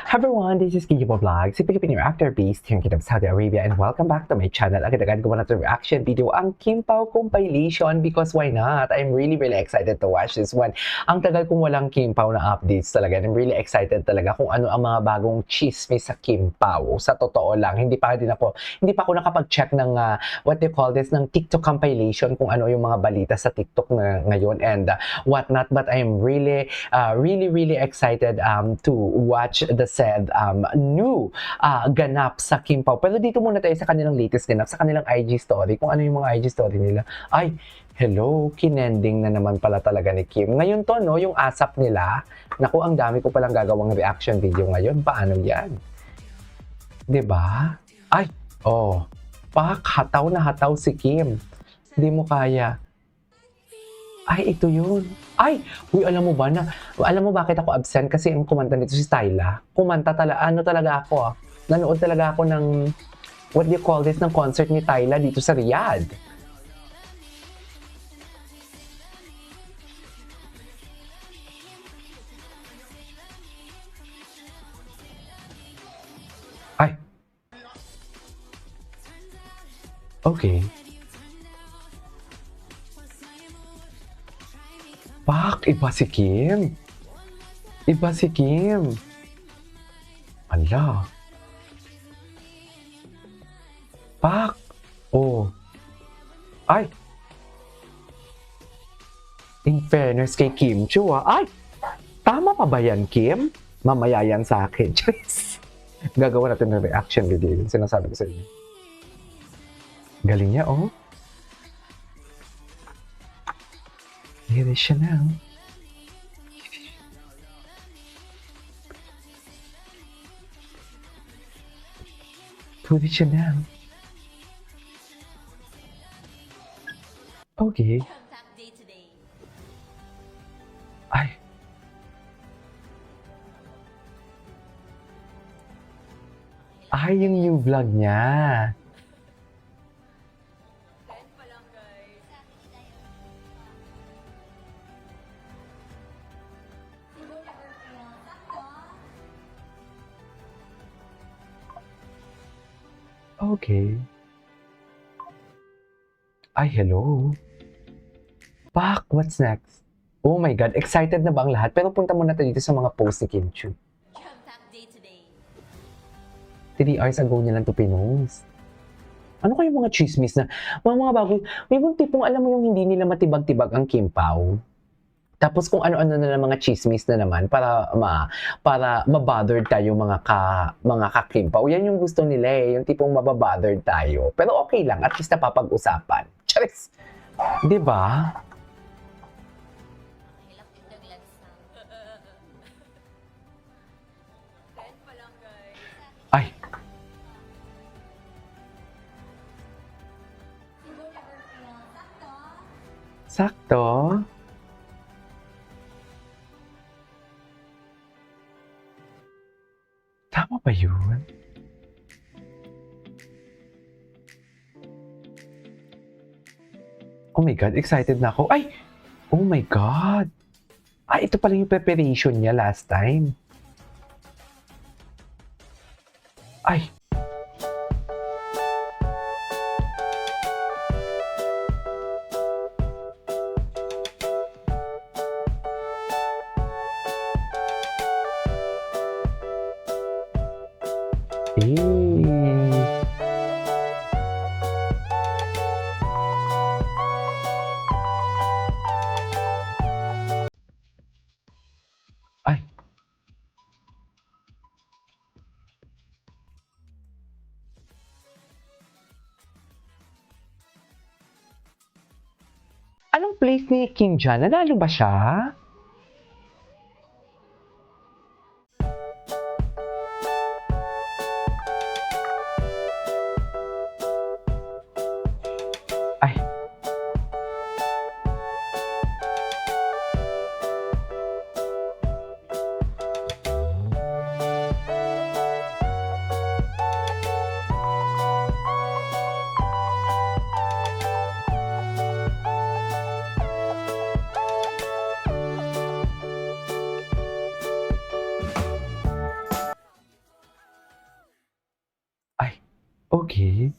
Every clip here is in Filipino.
Everyone, this is Kiki Vlog, si Filipino actor based here in Kingdom, Saudi Arabia, and welcome back to my channel. Agad-agad gawa natin reaction video ang Kim Pao compilation because why not? I'm really excited to watch this one. Ang tagal kong walang Kim Pao na updates talaga. I'm really excited talaga kung ano ang mga bagong chismis sa Kim Pao. Sa totoo lang, hindi pa ako nakapag-check ng what they call this, ng TikTok compilation kung ano yung mga balita sa TikTok na ngayon and what not. But I'm really excited to watch the said new ganap sa Kim Pao. Pero dito muna tayo sa kanilang latest ganap, sa kanilang IG story. Kung ano yung mga IG story nila. Ay, hello, kinending na naman pala talaga ni Kim. Ngayon to, no, yung ASAP nila. Naku, ang dami ko palang gagawang reaction video ngayon. Paano yan? 'Di ba? Ay, oh, hataw na hataw si Kim. Hindi mo kaya. Ay, ito yun. Ay, uy, alam mo bakit ako absent? Kasi ang kumanta nito si Styla. Kumanta talaga ako. Nanood talaga ako ng, what do you call this, ng concert ni Tyla dito sa Riyadh. Ay. Okay. Iba si Kim. Iba si Kim. Ala. Oh. Ay. In fairness kay Kim Chu, ay, tama pa ba yan, Kim? Mamaya yan sa akin. Gagawa natin ng reaction video. Yung sinasabi ko sa inyo. Galing niya, oh. Here is Chanel. Put it Chanel. Okay. Ay. Ay, yung new vlog niya. Okay. Ay, hello. What's next? Oh my God, excited na ba ang lahat? Pero punta muna tayo dito sa mga post ni Kim Chu. 3 hours ago niya lang ito pinost. Ano kayo mga chismis na, mga bago, may mga tipong alam mo yung hindi nila matibag-tibag ang Kim Pao. Tapos kung ano-ano na ng mga chismis na naman para mabothered tayo mga ka-Kim Pao. Yan yung gusto nila eh, yung tipong mababothered tayo. Pero okay lang, at least napapag-usapan. Charis! 'Di ba? Ay. Sakto. Tama ba yun? Oh my God, excited na ako. Ay! Oh my God! Ay, ito pala yung preparation niya last time. Ay! Ay! Anong place ni Kim dyan? Nanalo ba siya? Ay! Ay, okay.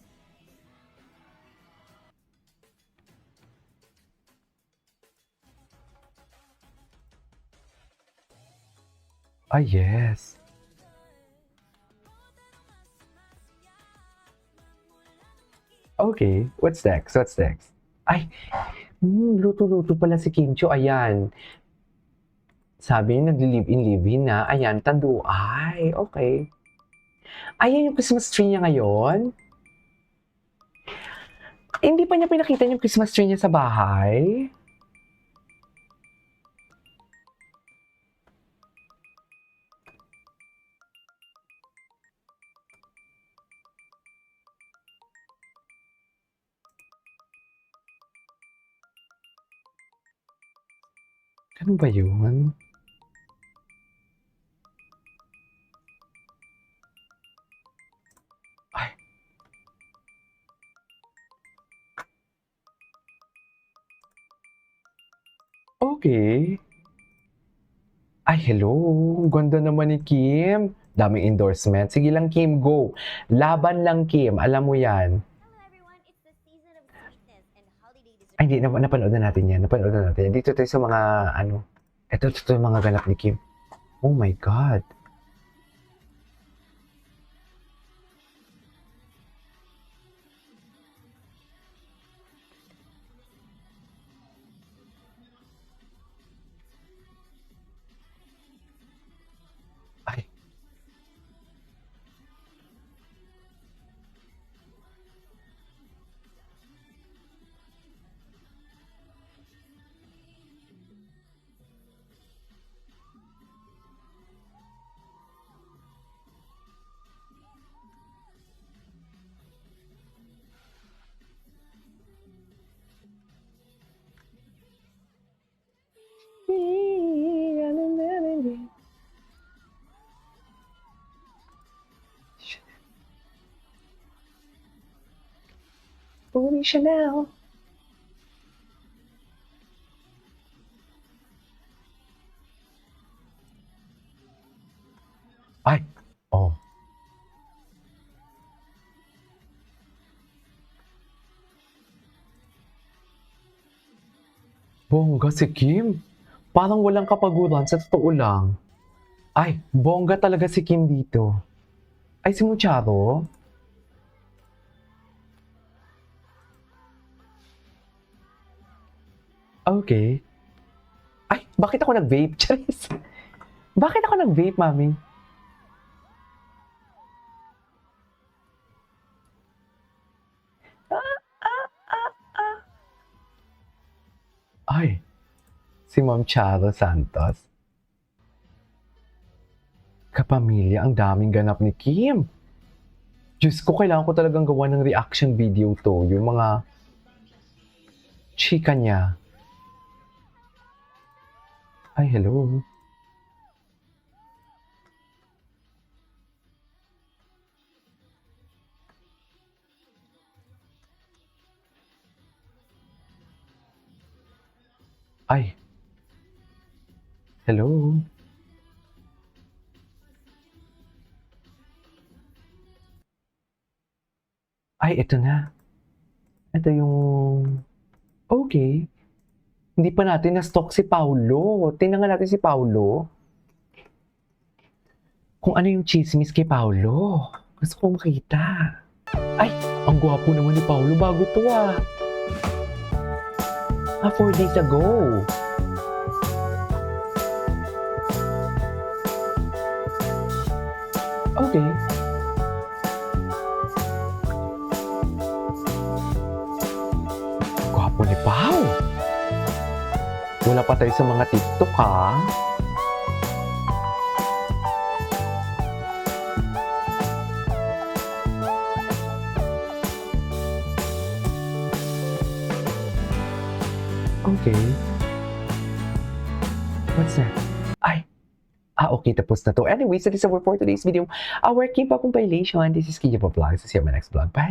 Ay, yes. Okay, what's next? What's next? Ay, luto-luto pala si Kim Chiu, ayan. Sabi niya nagle-live-in, live-in na. Ayan, Tanduay, okey. Ayan yung Christmas tree niya ngayon? Hindi pa niya pinakita yung Christmas tree niya sa bahay? Ganun ba yun? Ay, okey. Ay, hello, ang ganda naman ni Kim. Daming endorsement. Sige lang Kim, go. Laban lang Kim, alam mo yan. Hello everyone, it's the season of sweetness and holiday Ay, desserts. hindi, napanood na natin yan. Napanood na natin yan. Dito tayo sa mga, ano, ito yung mga ganap ni Kim. Oh my God. Ay, Uwi siya now. Ay, oh. Bongga si Kim. Parang walang kapaguran sa totoo lang. Ay, bongga talaga si Kim dito. Ay, si Mucharo? Okay. Ay, bakit ako nag-vape? Charis. Bakit ako nag-vape, mami? Ay, si Ma'am Charo Santos. Kapamilya, ang daming ganap ni Kim. Diyos ko, kailangan ko talagang gawa ng reaction video to. Yung mga chika niya. Ay, hello. Ay, hello. Ay, ito na. Ito yung... Okay. Hindi pa natin na-stalk si Paulo. Tingnan nga natin si Paulo. Kung ano yung chismis kay Paulo. Gusto ko makita. Ay, ang gwapo naman ni Paulo. Bago to ah. 4 days ago. Okay. Gwapo ni Pau. Wala pa tayo sa mga TikTok ha. Okay. What's that? Ay. Okay, tapos na to. Anyways, that is our for today's video. Our K-pop compilation. This is Kija Vlogs. See you on my next vlog. Bye!